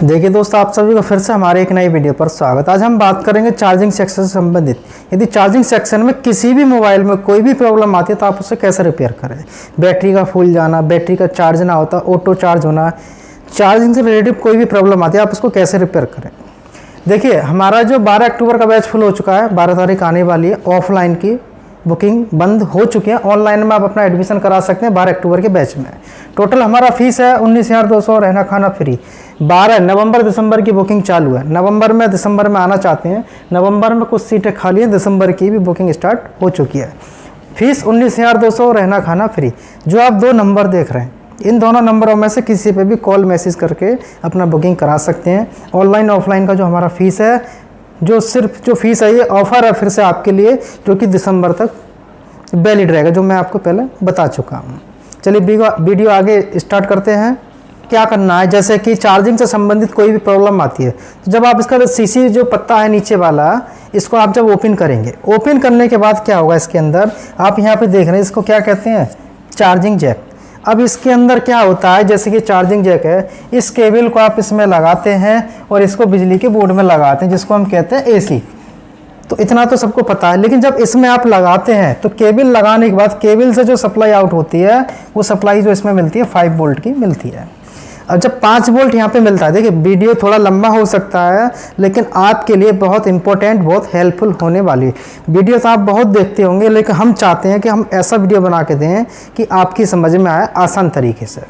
देखिए दोस्तों, आप सभी को फिर से हमारे एक नई वीडियो पर स्वागत। आज हम बात करेंगे चार्जिंग सेक्शन से संबंधित। यदि चार्जिंग सेक्शन में किसी भी मोबाइल में कोई भी प्रॉब्लम आती है तो आप उसे कैसे रिपेयर करें। बैटरी का फूल जाना, बैटरी का चार्ज ना होता, ऑटो चार्ज होना, चार्जिंग से रिलेटेड कोई भी प्रॉब्लम आती है आप उसको कैसे रिपेयर करें। देखिए, हमारा जो 12 अक्टूबर का बैच फुल हो चुका है, 12 तारीख आने वाली है। ऑफलाइन की बुकिंग बंद हो चुकी है, ऑनलाइन में आप अपना एडमिशन करा सकते हैं 12 अक्टूबर के बैच में। टोटल हमारा फीस है 19,200, रहना खाना फ्री। 12 नवंबर दिसंबर की बुकिंग चालू है। नवंबर में दिसंबर में आना चाहते हैं, नवंबर में कुछ सीटें खाली हैं, दिसंबर की भी बुकिंग स्टार्ट हो चुकी है। फीस 19,200, रहना खाना फ्री। जो आप 2 नंबर देख रहे हैं, इन दोनों नंबरों में से किसी पे भी कॉल मैसेज करके अपना बुकिंग करा सकते हैं। ऑनलाइन ऑफलाइन का जो हमारा फीस है, जो सिर्फ जो फीस है, ये ऑफ़र है फिर से आपके लिए, जो कि दिसंबर तक वैलिड रहेगा, जो मैं आपको पहले बता चुका हूँ। चलिए वीडियो आगे स्टार्ट करते हैं। क्या करना है, जैसे कि चार्जिंग से संबंधित कोई भी प्रॉब्लम आती है तो जब आप इसका सीसी जो पत्ता है नीचे वाला, इसको आप जब ओपन करेंगे, ओपन करने के बाद क्या होगा, इसके अंदर आप यहाँ पे देख रहे हैं, इसको क्या कहते हैं, चार्जिंग जैक। अब इसके अंदर क्या होता है, जैसे कि चार्जिंग जैक है, इस केबल को आप इसमें लगाते हैं और इसको बिजली के बोर्ड में लगाते हैं, जिसको हम कहते हैं एसी। तो इतना तो सबको पता है, लेकिन जब इसमें आप लगाते हैं तो केबल लगाने के बाद केबल से जो सप्लाई आउट होती है, वो सप्लाई जो इसमें मिलती है 5 वोल्ट की मिलती है। अब जब 5 वोल्ट यहाँ पे मिलता है, देखिए वीडियो थोड़ा लंबा हो सकता है, लेकिन आपके लिए बहुत इंपॉर्टेंट, बहुत हेल्पफुल होने वाली है। वीडियो तो आप बहुत देखते होंगे, लेकिन हम चाहते हैं कि हम ऐसा वीडियो बना के दें कि आपकी समझ में आए आसान तरीके से।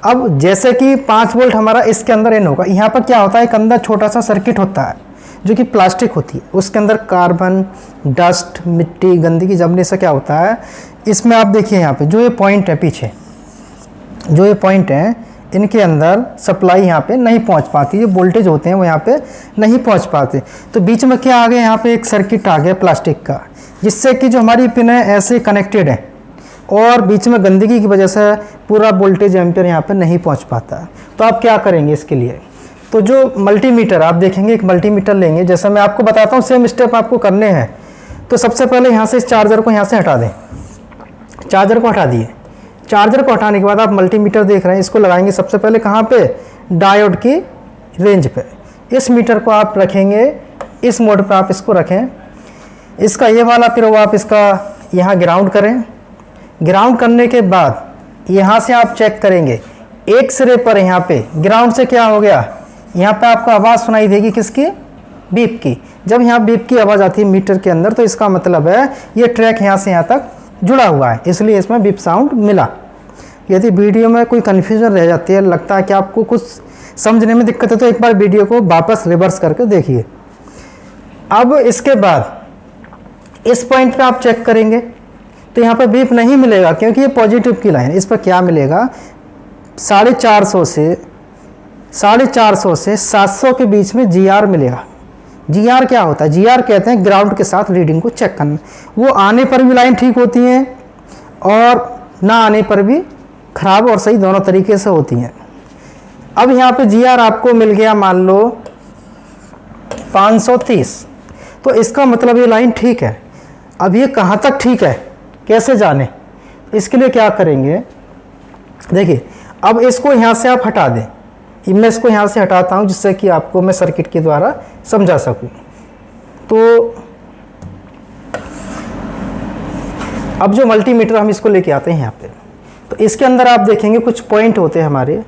अब जैसे कि 5 वोल्ट हमारा इसके अंदर इन होगा, यहाँ पर क्या होता है, एक अंदर छोटा सा सर्किट होता है जो कि प्लास्टिक होती है, उसके अंदर कार्बन, डस्ट, मिट्टी, गंदगी जमने से क्या होता है, इसमें आप देखिए यहाँ पे जो ये पॉइंट है, पीछे जो ये पॉइंट है, इनके अंदर सप्लाई यहाँ पे नहीं पहुँच पाती, जो वोल्टेज होते हैं वो यहाँ पे नहीं पहुँच पाते। तो बीच में क्या आ गया, यहाँ पे एक सर्किट आ गया प्लास्टिक का, जिससे कि जो हमारी पिन है ऐसे कनेक्टेड है, और बीच में गंदगी की वजह से पूरा वोल्टेज एम्पियर यहाँ पे नहीं पहुँच पाता। तो आप क्या करेंगे इसके लिए, तो जो मल्टीमीटर आप देखेंगे, एक मल्टीमीटर लेंगे, जैसा मैं आपको बताता हूँ, सेम स्टेप आपको करने हैं। तो सबसे पहले यहाँ से इस चार्जर को यहाँ से हटा दें, चार्जर को हटा दिए। चार्जर को हटाने के बाद आप मल्टीमीटर देख रहे हैं, इसको लगाएंगे सबसे पहले कहाँ पे, डायोड की रेंज पे। इस मीटर को आप रखेंगे इस मोड पे, आप इसको रखें, इसका ये वाला पिरो आप इसका यहाँ ग्राउंड करें। ग्राउंड करने के बाद यहाँ से आप चेक करेंगे, एक सिरे पर यहाँ पे ग्राउंड से क्या हो गया, यहाँ पे आपको आवाज़ सुनाई देगी, किसकी, बीप की। जब यहाँ बीप की आवाज़ आती है मीटर के अंदर, तो इसका मतलब है ये ट्रैक यहाँ से यहाँ तक जुड़ा हुआ है, इसलिए इसमें बीप साउंड मिला। यदि वीडियो में कोई कन्फ्यूजन रह जाती है, लगता है कि आपको कुछ समझने में दिक्कत है, तो एक बार वीडियो को वापस रिवर्स करके देखिए। अब इसके बाद इस पॉइंट पे आप चेक करेंगे तो यहाँ पर बीप नहीं मिलेगा, क्योंकि ये पॉजिटिव की लाइन है। इस पर क्या मिलेगा, 450 से 700 के बीच में GR मिलेगा। GR क्या होता है, GR कहते हैं ग्राउंड के साथ रीडिंग को चेक करना। वो आने पर भी लाइन ठीक होती है और ना आने पर भी खराब और सही दोनों तरीके से होती हैं। अब यहाँ पे GR आपको मिल गया, मान लो 530, तो इसका मतलब ये लाइन ठीक है। अब ये कहाँ तक ठीक है, कैसे जाने, इसके लिए क्या करेंगे, देखिए अब इसको यहाँ से आप हटा दें। मैं इसको यहाँ से हटाता हूँ, जिससे कि आपको मैं सर्किट के द्वारा समझा सकूँ। तो अब जो मल्टीमीटर हम इसको लेके आते हैं यहाँ पे, तो इसके अंदर आप देखेंगे कुछ पॉइंट होते हैं हमारे,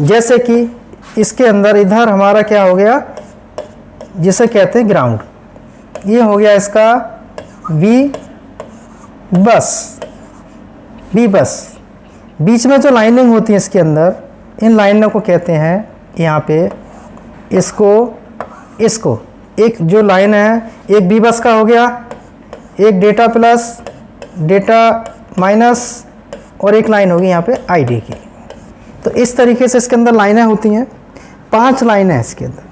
जैसे कि इसके अंदर इधर हमारा क्या हो गया, जिसे कहते हैं ग्राउंड, ये हो गया इसका V बस। बीच में जो लाइनिंग होती है इसके अंदर, इन लाइनों को कहते हैं यहाँ पे, इसको एक जो लाइन है, एक B बस का हो गया, एक डेटा प्लस, डेटा माइनस, और एक लाइन होगी यहाँ पे ID की। तो इस तरीके से इसके अंदर लाइनें होती हैं, 5 लाइनें हैं इसके अंदर।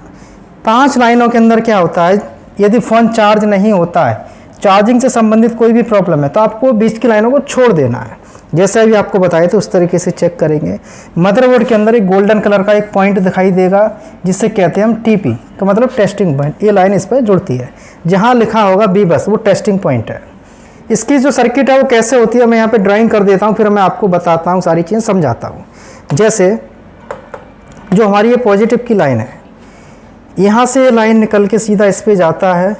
5 लाइनों के अंदर क्या होता है, यदि फ़ोन चार्ज नहीं होता है, चार्जिंग से संबंधित कोई भी प्रॉब्लम है, तो आपको बीच की लाइनों को छोड़ देना है। जैसे अभी आपको बताया तो उस तरीके से चेक करेंगे। मदरबोर्ड के अंदर एक गोल्डन कलर का एक पॉइंट दिखाई देगा, जिससे कहते हैं हम TP का मतलब टेस्टिंग पॉइंट। ये लाइन इस पर जुड़ती है, जहाँ लिखा होगा B बस, वो टेस्टिंग पॉइंट है। इसकी जो सर्किट है वो कैसे होती है, मैं यहाँ पे ड्राइंग कर देता हूँ, फिर मैं आपको बताता हूँ, सारी चीज़ें समझाता हूँ। जैसे जो हमारी ये पॉजिटिव की लाइन है, यहाँ से लाइन निकल के सीधा इस पे जाता है,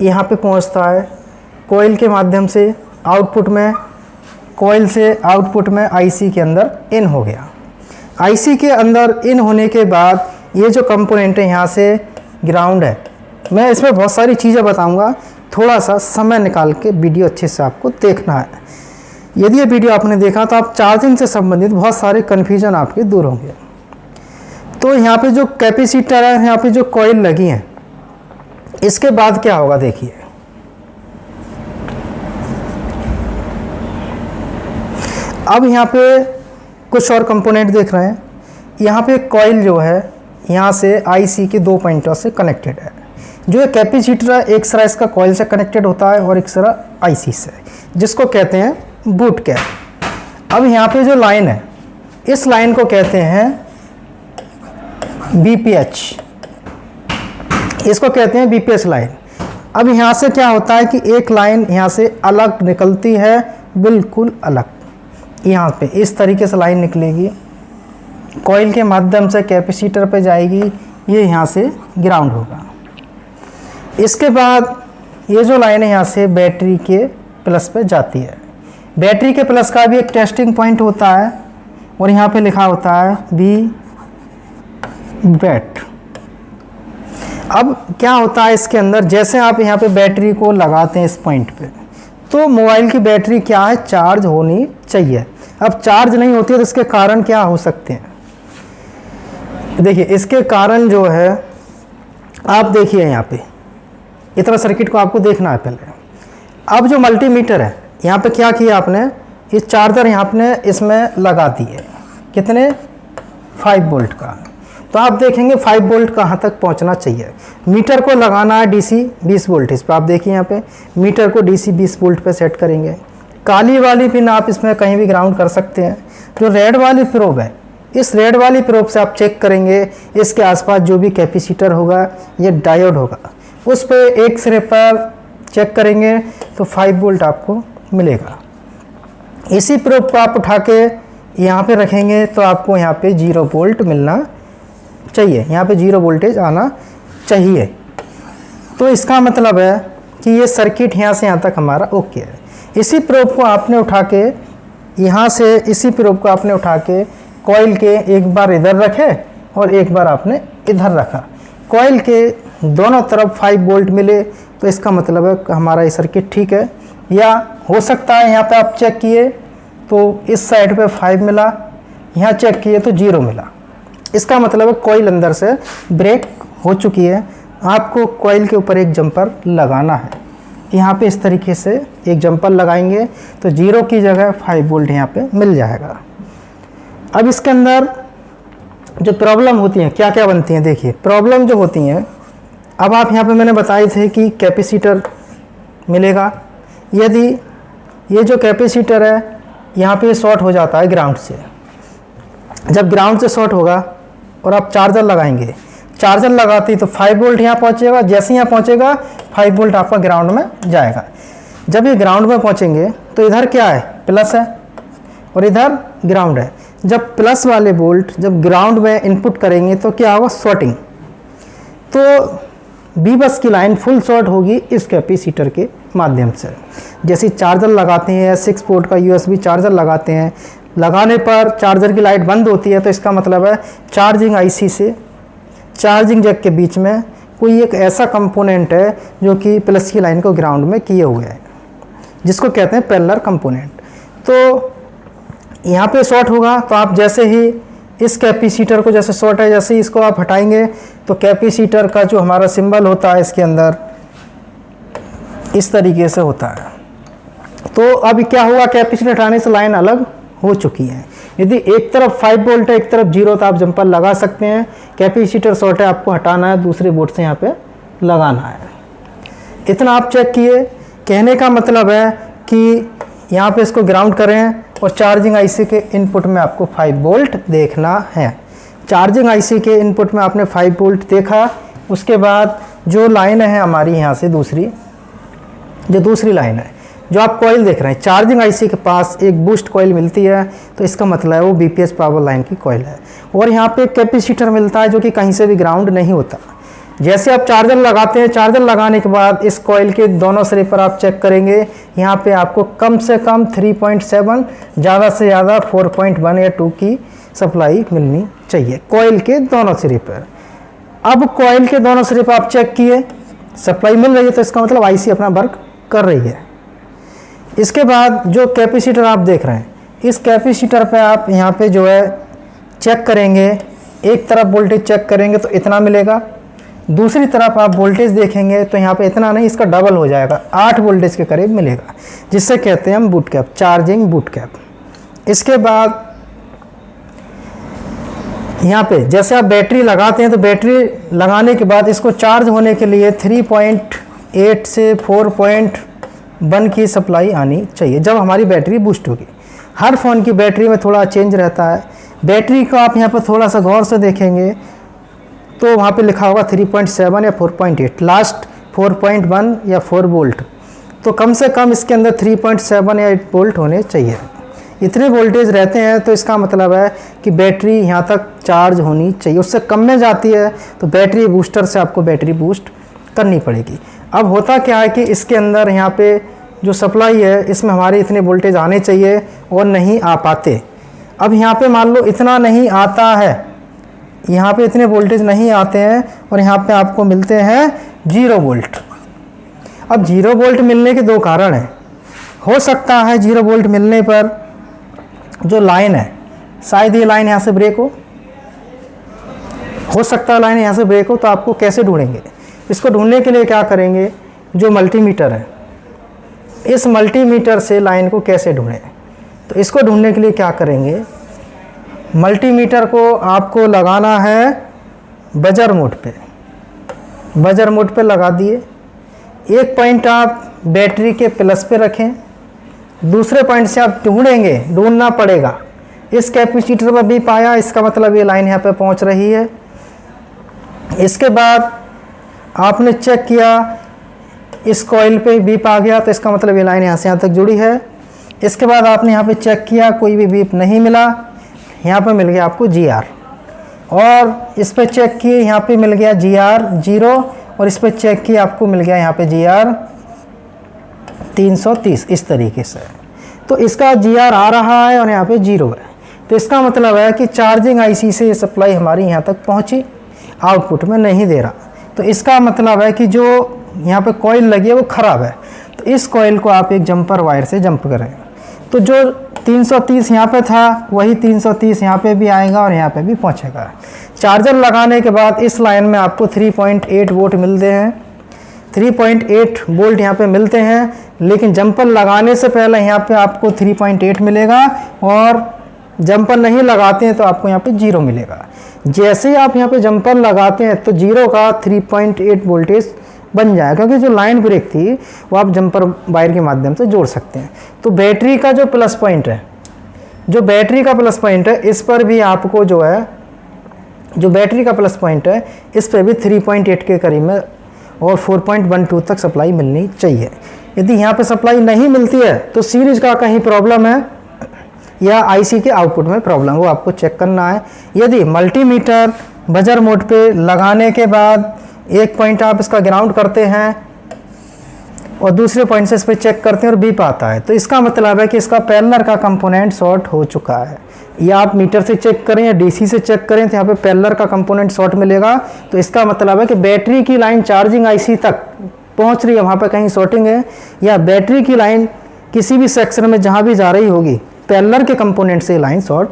यहाँ पे पहुँचता है कोयल के माध्यम से आउटपुट में, कोयल से आउटपुट में आईसी के अंदर इन हो गया। आईसी के अंदर इन होने के बाद ये जो कंपोनेंट है यहाँ से ग्राउंड है। मैं इसमें बहुत सारी चीज़ें बताऊंगा, थोड़ा सा समय निकाल के वीडियो अच्छे से आपको देखना है। यदि ये वीडियो आपने देखा तो आप चार्जिंग से संबंधित बहुत सारे कन्फ्यूजन आपके दूर होंगे। तो यहाँ पे जो कैपेसिटर है, यहाँ पे जो कॉइल लगी है, इसके बाद क्या होगा देखिए। अब यहाँ पे कुछ और कंपोनेंट देख रहे हैं। यहाँ पे कॉइल जो है यहाँ से आईसी के 2 पॉइंटों से कनेक्टेड है। जो ये कैपेसिटर है एक सिरा इसका कॉइल से कनेक्टेड होता है और एक सिरा आईसी से, जिसको कहते हैं बूट कैप। अब यहाँ पे जो लाइन है, इस लाइन को कहते हैं बीपीएच, इसको कहते हैं बीपीएच लाइन। अब यहाँ से क्या होता है कि एक लाइन यहाँ से अलग निकलती है, बिल्कुल अलग। यहाँ पे इस तरीके से लाइन निकलेगी, कॉइल के माध्यम से कैपेसिटर पे जाएगी, ये यहाँ से ग्राउंड होगा। इसके बाद ये जो लाइन है यहाँ से बैटरी के प्लस पे जाती है। बैटरी के प्लस का भी एक टेस्टिंग पॉइंट होता है और यहाँ पे लिखा होता है बी बैट। अब क्या होता है इसके अंदर, जैसे आप यहाँ पे बैटरी को लगाते हैं इस पॉइंट पे, तो मोबाइल की बैटरी क्या है, चार्ज होनी चाहिए। अब चार्ज नहीं होती है तो इसके कारण क्या हो सकते हैं, देखिए इसके कारण जो है, आप देखिए यहाँ पे इतना सर्किट को आपको देखना है पहले। अब जो मल्टीमीटर है यहाँ पे क्या किया आपने, इस चार्जर यहाँ आपने इसमें लगा दिए, कितने 5 वोल्ट का। तो आप देखेंगे 5 वोल्ट कहाँ तक पहुँचना चाहिए। मीटर को लगाना है डीसी 20 वोल्टेज पे। आप देखिए यहाँ पे मीटर को डीसी 20 वोल्ट पे सेट करेंगे। काली वाली पिन आप इसमें कहीं भी ग्राउंड कर सकते हैं। जो रेड वाली प्रोब है, इस रेड वाली प्रोब से आप चेक करेंगे इसके आसपास जो भी कैपेसिटर होगा या डायोड होगा, उस पे एक सिरे पर चेक करेंगे तो 5 वोल्ट आपको मिलेगा। इसी प्रोब को आप उठा के यहाँ पे रखेंगे तो आपको यहाँ पे 0 वोल्ट मिलना चाहिए, यहाँ पे 0 वोल्टेज आना चाहिए। तो इसका मतलब है कि ये सर्किट यहाँ से यहाँ तक हमारा ओके है। इसी प्रोब को आपने उठा के यहाँ से, इसी प्रोब को आपने उठा के कॉइल के एक बार इधर रखे और एक बार आपने इधर रखा, कॉइल के दोनों तरफ 5 वोल्ट मिले, तो इसका मतलब है कि हमारा ये सर्किट ठीक है। या हो सकता है यहाँ पे आप चेक किए तो इस साइड पे 5 मिला, यहाँ चेक किए तो 0 मिला, इसका मतलब है कॉइल अंदर से ब्रेक हो चुकी है। आपको कॉइल के ऊपर एक जंपर लगाना है। यहाँ पे इस तरीके से एक जंपर लगाएंगे तो 0 की जगह 5 वोल्ट यहाँ पे मिल जाएगा। अब इसके अंदर जो प्रॉब्लम होती हैं, क्या क्या बनती हैं, देखिए प्रॉब्लम जो होती हैं। अब आप यहाँ पे मैंने बताए थे कि कैपेसिटर मिलेगा। यदि ये जो कैपेसिटर है यहाँ पे शॉर्ट हो जाता है ग्राउंड से, जब ग्राउंड से शॉर्ट होगा और आप चार्जर लगाएंगे, चार्जर लगाते ही तो 5 वोल्ट यहाँ पहुँचेगा। जैसे यहाँ पहुँचेगा 5 वोल्ट आपका ग्राउंड में जाएगा। जब ये ग्राउंड में पहुँचेंगे तो इधर क्या है, प्लस है और इधर ग्राउंड है। जब प्लस वाले वोल्ट जब ग्राउंड में इनपुट करेंगे तो क्या होगा, शॉर्टिंग। तो बी बस की लाइन फुल शॉर्ट होगी इस कैपेसिटर के माध्यम से। जैसे चार्जर लगाते हैं, 6 पोर्ट का USB चार्जर लगाते हैं, लगाने पर चार्जर की लाइट बंद होती है, तो इसका मतलब है चार्जिंग आईसी से चार्जिंग जैक के बीच में कोई एक ऐसा कंपोनेंट है जो कि प्लस की लाइन को ग्राउंड में किए हुए है, जिसको कहते हैं पैरेलल कंपोनेंट। तो यहाँ पे शॉर्ट होगा तो आप जैसे ही इस कैपेसिटर को, जैसे शॉर्ट है, जैसे ही इसको आप हटाएंगे तो कैपेसिटर का जो हमारा सिंबल होता है इसके अंदर इस तरीके से होता है। तो अब क्या हुआ, कैपेसिटर हटाने से लाइन अलग हो चुकी है। यदि एक तरफ 5 वोल्ट है, एक तरफ 0, तो आप जंपर लगा सकते हैं। कैपेसिटर शॉर्ट है, आपको हटाना है, दूसरे बोर्ड से यहाँ पे लगाना है। इतना आप चेक किए। कहने का मतलब है कि यहाँ पे इसको ग्राउंड करें और चार्जिंग आईसी के इनपुट में आपको 5 वोल्ट देखना है। चार्जिंग आईसी के इनपुट में आपने 5 वोल्ट देखा। उसके बाद जो लाइन है हमारी यहाँ से दूसरी, जो दूसरी लाइन है, जो आप कॉइल देख रहे हैं, चार्जिंग आईसी के पास एक बूस्ट कॉइल मिलती है, तो इसका मतलब है वो बीपीएस पावर लाइन की कॉइल है। और यहाँ पे कैपेसिटर मिलता है जो कि कहीं से भी ग्राउंड नहीं होता। जैसे आप चार्जर लगाते हैं, चार्जर लगाने के बाद इस कॉइल के दोनों सिरे पर आप चेक करेंगे, यहाँ पे आपको कम से कम 3.7, ज़्यादा से ज़्यादा 4.1 या 2 की सप्लाई मिलनी चाहिए कॉइल के दोनों सिरे पर। अब कॉइल के दोनों सिरे पर आप चेक किए, सप्लाई मिल रही है, तो इसका मतलब आईसी अपना वर्क कर रही है। इसके बाद जो कैपेसिटर आप देख रहे हैं, इस कैपेसिटर पे आप यहाँ पे जो है चेक करेंगे, एक तरफ वोल्टेज चेक करेंगे तो इतना मिलेगा, दूसरी तरफ आप वोल्टेज देखेंगे तो यहाँ पे इतना नहीं, इसका डबल हो जाएगा, 8 वोल्टेज के करीब मिलेगा, जिससे कहते हैं हम boot cap, charging boot cap. इसके बाद यहाँ पे जैसे आप बैटरी लगाते हैं तो बैटरी लगाने के बाद इसको चार्ज होने के लिए 3.8 से 4.1 की सप्लाई आनी चाहिए जब हमारी बैटरी बूस्ट होगी। हर फ़ोन की बैटरी में थोड़ा चेंज रहता है। बैटरी को आप यहाँ पर थोड़ा सा गौर से देखेंगे तो वहाँ पे लिखा होगा 3.7 या 4.8, लास्ट 4.1 या 4 वोल्ट, तो कम से कम इसके अंदर 3.7 या 8 वोल्ट होने चाहिए। इतने वोल्टेज रहते हैं तो इसका मतलब है कि बैटरी यहाँ तक चार्ज होनी चाहिए। उससे कम में जाती है तो बैटरी बूस्टर से आपको बैटरी बूस्ट करनी पड़ेगी। अब होता क्या है कि इसके अंदर यहाँ पे जो सप्लाई है इसमें हमारे इतने वोल्टेज आने चाहिए और नहीं आ पाते। अब यहाँ पे मान लो इतना नहीं आता है, यहाँ पे इतने वोल्टेज नहीं आते हैं और यहाँ पे आपको मिलते हैं 0 वोल्ट। अब 0 वोल्ट मिलने के 2 कारण हैं। हो सकता है 0 वोल्ट मिलने पर जो लाइन है, शायद ये लाइन यहाँ से ब्रेक हो सकता है लाइन यहाँ से ब्रेक हो, तो आपको कैसे ढूंढेंगे? इसको ढूंढने के लिए क्या करेंगे, जो मल्टीमीटर है, इस मल्टीमीटर से लाइन को कैसे ढूंढें? तो इसको ढूंढने के लिए क्या करेंगे, मल्टीमीटर को आपको लगाना है बजर मोड पे। बजर मोड पे लगा दिए, एक पॉइंट आप बैटरी के प्लस पे रखें, दूसरे पॉइंट से आप ढूंढना पड़ेगा। इस कैपेसिटर पर भी पाया, इसका मतलब ये लाइन यहाँ पे पहुँच रही है। इसके बाद आपने चेक किया, इस कॉइल पे बीप आ गया, तो इसका मतलब ये लाइन यहाँ से यहाँ तक जुड़ी है। इसके बाद आपने यहाँ पे चेक किया, कोई भी बीप नहीं मिला, यहाँ पे मिल गया आपको GR, और इस पे चेक किए, यहाँ पे मिल गया GR 0, और इस पे चेक किया, आपको मिल गया यहाँ पे GR 330, इस तरीके से। तो इसका GR आ रहा है और यहाँ पे 0 है, तो इसका मतलब है कि चार्जिंग IC से ये सप्लाई हमारी यहाँ तक पहुँची, आउटपुट में नहीं दे रहा। तो इसका मतलब है कि जो यहाँ पे कॉइल लगी है वो ख़राब है। तो इस कॉइल को आप एक जंपर वायर से जंप करें, तो जो 330 यहाँ पे था वही 330 यहाँ पे भी आएगा और यहाँ पे भी पहुँचेगा। चार्जर लगाने के बाद इस लाइन में आपको 3.8 वोल्ट मिलते हैं, 3.8 वोल्ट यहाँ पे मिलते हैं, लेकिन जंपर लगाने से पहले यहाँ पे आपको 3.8 मिलेगा, और जंपर नहीं लगाते हैं तो आपको यहाँ पे 0 मिलेगा। जैसे ही आप यहाँ पे जंपर लगाते हैं तो 0 का 3.8 वोल्टेज बन जाएगा, क्योंकि जो लाइन ब्रेक थी वो आप जंपर वायर के माध्यम से जोड़ सकते हैं। तो बैटरी का जो प्लस पॉइंट है, जो बैटरी का प्लस पॉइंट है, इस पर भी आपको जो है, जो बैटरी का प्लस पॉइंट है, इस पर भी 3.8 के करीब में और 4.12 तक सप्लाई मिलनी चाहिए। यदि यहाँ पे सप्लाई नहीं मिलती है तो सीरीज का कहीं प्रॉब्लम है या IC के आउटपुट में प्रॉब्लम, वो आपको चेक करना है। यदि मल्टीमीटर बजर मोड पे लगाने के बाद एक पॉइंट आप इसका ग्राउंड करते हैं और दूसरे पॉइंट से इस पर चेक करते हैं और बीप आता है, तो इसका मतलब है कि इसका पैरेलल का कंपोनेंट शॉर्ट हो चुका है। या आप मीटर से चेक करें या DC से चेक करें तो यहाँ पे पैरेलल का कंपोनेंट शॉर्ट मिलेगा। तो इसका मतलब है कि बैटरी की लाइन चार्जिंग IC तक पहुँच रही है, वहाँ पर कहीं शॉर्टिंग है, या बैटरी की लाइन किसी भी सेक्शन में जहाँ भी जा रही होगी पैरेलल के कंपोनेंट से लाइन शॉर्ट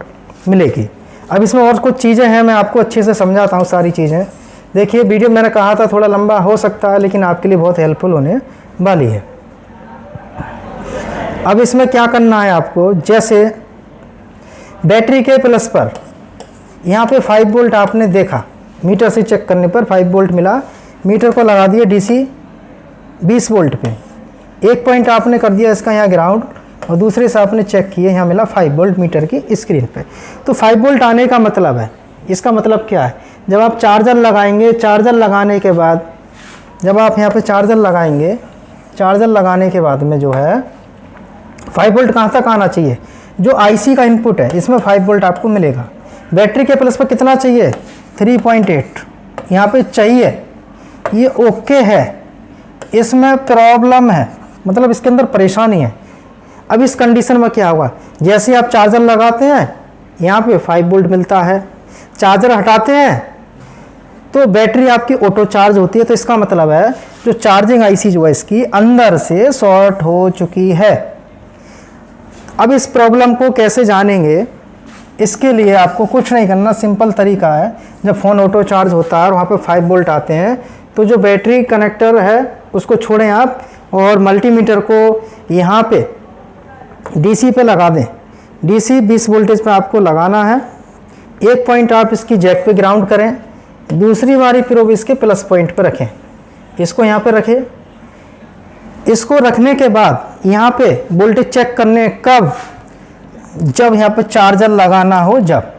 मिलेगी। अब इसमें और कुछ चीज़ें हैं, मैं आपको अच्छे से समझाता हूँ सारी चीज़ें। देखिए वीडियो मैंने कहा था थोड़ा लंबा हो सकता है, लेकिन आपके लिए बहुत हेल्पफुल होने वाली है। अब इसमें क्या करना है आपको, जैसे बैटरी के प्लस पर यहाँ पे 5 वोल्ट आपने देखा, मीटर से चेक करने पर 5 वोल्ट मिला, मीटर को लगा दिया DC 20 वोल्ट पे, एक पॉइंट आपने कर दिया इसका यहाँ ग्राउंड, और दूसरे से आपने चेक किए, यहाँ मिला 5 वोल्ट मीटर की स्क्रीन पे। तो 5 वोल्ट आने का मतलब है, इसका मतलब क्या है, जब आप चार्जर लगाएंगे, चार्जर लगाने के बाद जब आप यहाँ पे चार्जर लगाएंगे, चार्जर लगाने के बाद में जो है 5 वोल्ट कहाँ तक आना चाहिए, जो IC का इनपुट है इसमें 5 वोल्ट आपको मिलेगा। बैटरी के प्लस पर कितना चाहिए, 3.8 यहाँ पे चाहिए, ये ओके है, इसमें प्रॉब्लम है, मतलब इसके अंदर परेशानी है। अब इस कंडीशन में क्या हुआ, जैसे आप चार्जर लगाते हैं यहाँ पे 5 वोल्ट मिलता है, चार्जर हटाते हैं तो बैटरी आपकी ऑटो चार्ज होती है। तो इसका मतलब है जो चार्जिंग आईसी जो है इसकी अंदर से शॉर्ट हो चुकी है। अब इस प्रॉब्लम को कैसे जानेंगे, इसके लिए आपको कुछ नहीं करना, सिंपल तरीका है। जब फ़ोन ऑटो चार्ज होता है और वहाँ पे 5 वोल्ट आते हैं तो जो बैटरी कनेक्टर है उसको छोड़ें आप और मल्टीमीटर को यहाँ पे डीसी पे लगा दें। डीसी 20 वोल्टेज पे आपको लगाना है। एक पॉइंट आप इसकी जैक पे ग्राउंड करें, दूसरी बारी प्रोब इसके प्लस पॉइंट पे रखें। इसको यहाँ पे रखें। इसको रखने के बाद यहाँ पे वोल्टेज चेक करने कब, जब यहाँ पे चार्जर लगाना हो जब।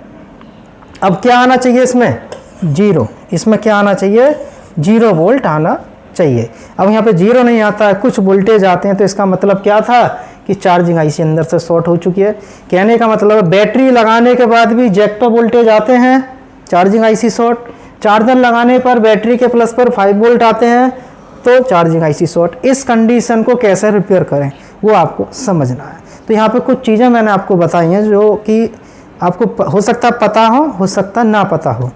अब क्या आना चाहिए इसमें, 0। इसमें क्या आना चाहिए, 0 वोल्ट आना चाहिए। अब यहाँ पे 0 नहीं आता है, कुछ वोल्टेज आते हैं, तो इसका मतलब क्या था कि चार्जिंग आईसी अंदर से शॉर्ट हो चुकी है। कहने का मतलब है बैटरी लगाने के बाद भी जैक पर वोल्टेज आते हैं, चार्जिंग आईसी शॉर्ट। चार्जर लगाने पर बैटरी के प्लस पर 5 वोल्ट आते हैं तो चार्जिंग आईसी शॉर्ट। इस कंडीशन को कैसे रिपेयर करें वो आपको समझना है। तो यहाँ पे कुछ चीज़ें मैंने आपको बताई हैं जो कि आपको हो सकता पता हो सकता ना पता हो,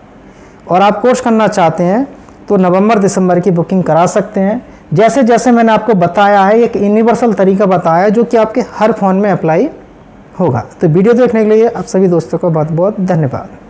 और आप कोर्स करना चाहते हैं तो नवंबर दिसंबर की बुकिंग करा सकते हैं। जैसे जैसे मैंने आपको बताया है, एक यूनिवर्सल तरीका बताया है जो कि आपके हर फ़ोन में अप्लाई होगा। तो वीडियो देखने के लिए आप सभी दोस्तों का बहुत बहुत धन्यवाद।